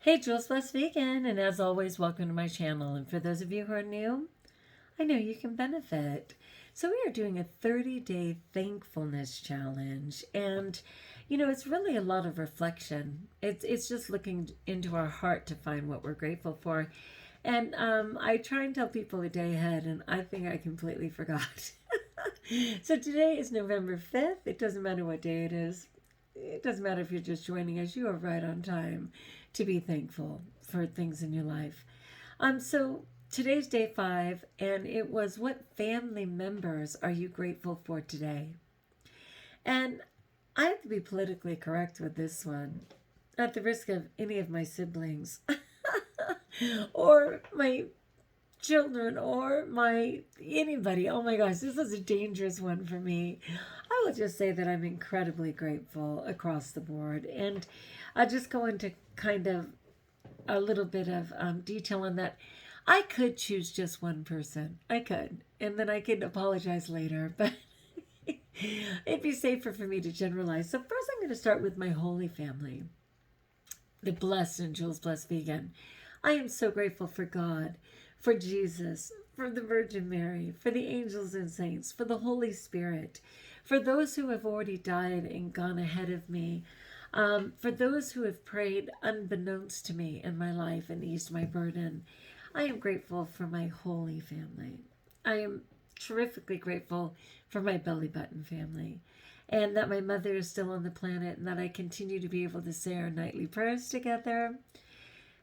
Hey, Jules Blessed Vegan, and as always, welcome to my channel. And for those of you who are new, I know you can benefit. So we are doing a 30-day thankfulness challenge, and it's really a lot of reflection. It's just looking into our heart to find what we're grateful for. And I try and tell people a day ahead, and I think I completely forgot. So today is November 5th. It doesn't matter what day it is. It doesn't matter if you're just joining us. You are right on time to be thankful for things in your life. So today's day 5, and it was, what family members are you grateful for today? And I have to be politically correct with this one, at the risk of any of my siblings or my children or anybody. Oh my gosh, this is a dangerous one for me. I will just say that I'm incredibly grateful across the board, and I'll just go into kind of a little bit of detail on that. I could choose just one person. I could, and then I could apologize later, but it'd be safer for me to generalize. So first I'm going to start with my holy family, the blessed and Jules Blessed Vegan. I am so grateful for God, for Jesus, for the Virgin Mary, for the angels and saints, for the Holy Spirit, for those who have already died and gone ahead of me, for those who have prayed unbeknownst to me in my life and eased my burden. I am grateful for my holy family. I am terrifically grateful for my belly button family, and that my mother is still on the planet, and that I continue to be able to say our nightly prayers together,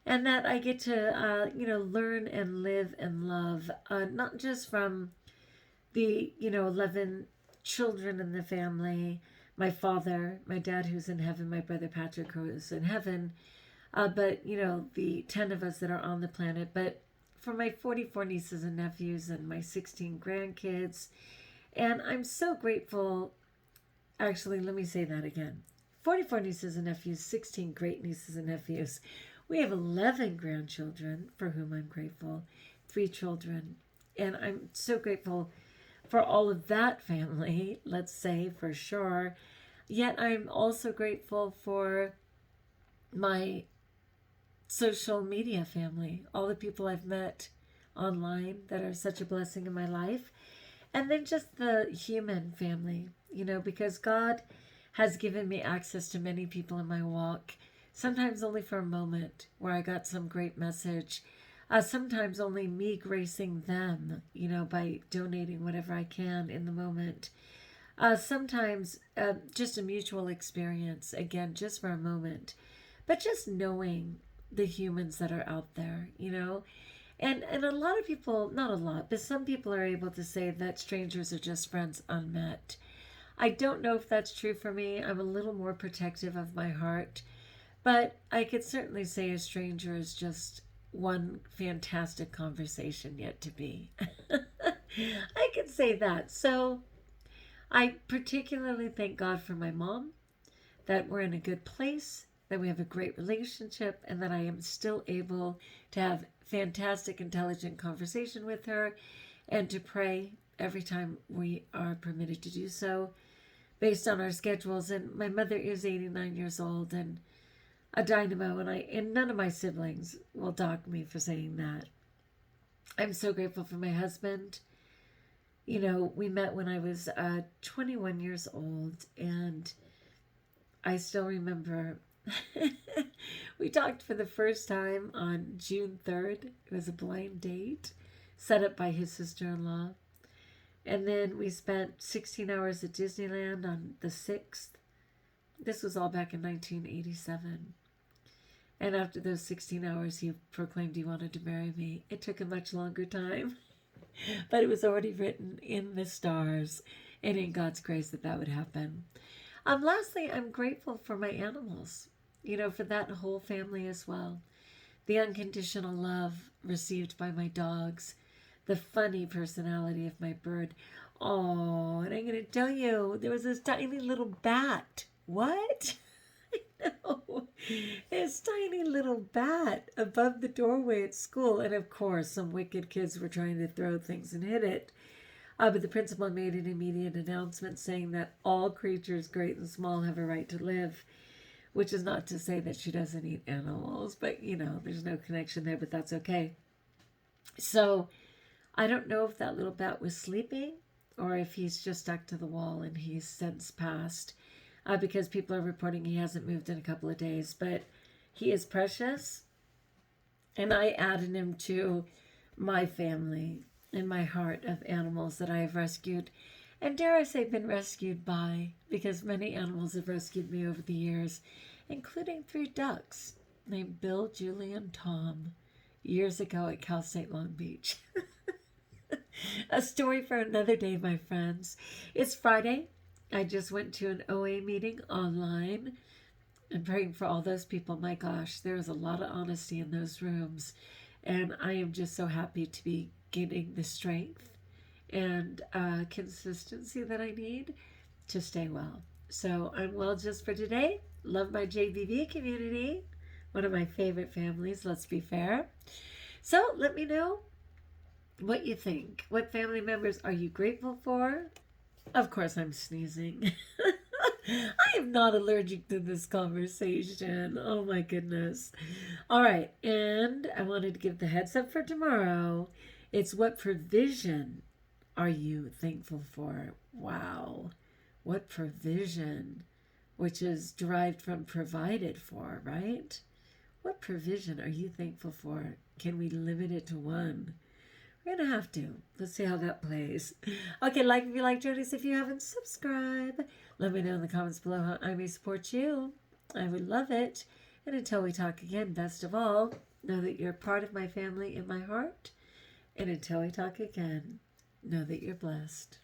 and that I get to, learn and live and love, not just from the, 11 children in the family, my father, my dad who's in heaven, my brother Patrick who's in heaven, but, the 10 of us that are on the planet, but for my 44 nieces and nephews and my 16 grandkids. And I'm so grateful. Actually, let me say that again. 44 nieces and nephews, 16 great nieces and nephews. We have 11 grandchildren for whom I'm grateful, 3 children. And I'm so grateful for all of that family, let's say, for sure. Yet I'm also grateful for my social media family, all the people I've met online that are such a blessing in my life. And then just the human family, because God has given me access to many people in my walk, sometimes only for a moment where I got some great message, sometimes only me gracing them, by donating whatever I can in the moment. Sometimes just a mutual experience, again, just for a moment, but just knowing the humans that are out there, And a lot of people, not a lot, but some people are able to say that strangers are just friends unmet. I don't know if that's true for me. I'm a little more protective of my heart, but I could certainly say a stranger is just one fantastic conversation yet to be. I could say that. So I particularly thank God for my mom, that we're in a good place, that we have a great relationship, and that I am still able to have fantastic, intelligent conversation with her and to pray every time we are permitted to do so based on our schedules. And my mother is 89 years old and a dynamo, and none of my siblings will dock me for saying that. I'm so grateful for my husband. We met when I was 21 years old, and I still remember we talked for the first time on June 3rd. It was a blind date set up by his sister-in-law. And then we spent 16 hours at Disneyland on the 6th. This was all back in 1987. And after those 16 hours, he proclaimed he wanted to marry me. It took a much longer time, but it was already written in the stars and in God's grace that would happen. Lastly, I'm grateful for my animals, for that whole family as well. The unconditional love received by my dogs, the funny personality of my bird. Oh, and I'm going to tell you, there was this tiny little bat. What? I know. This tiny little bat above the doorway at school. And of course, some wicked kids were trying to throw things and hit it. But the principal made an immediate announcement saying that all creatures, great and small, have a right to live which is not to say that she doesn't eat animals, but you know, there's no connection there, but that's okay. So I don't know if that little bat was sleeping or if he's just stuck to the wall and he's since passed, because people are reporting he hasn't moved in a couple of days, but he is precious. And I added him to my family in my heart of animals that I have rescued. And dare I say, been rescued by, because many animals have rescued me over the years, including 3 ducks named Bill, Julie, and Tom years ago at Cal State Long Beach. A story for another day, my friends. It's Friday. I just went to an OA meeting online. I'm praying for all those people. My gosh, there was a lot of honesty in those rooms. And I am just so happy to be getting the strength and consistency that I need to stay well. So I'm well just for today. Love my JBV community. One of my favorite families, let's be fair. So let me know what you think. What family members are you grateful for? Of course, I'm sneezing. I am not allergic to this conversation. Oh my goodness. All right. And I wanted to give the heads up for tomorrow. It's what provision are you thankful for? Wow. What provision, which is derived from provided for, right? What provision are you thankful for? Can we limit it to one? We're going to have to. Let's see how that plays. Okay, like if you like Jonas. If you haven't, subscribe. Let me know in the comments below how I may support you. I would love it. And until we talk again, best of all, know that you're part of my family in my heart. And until we talk again, know that you're blessed.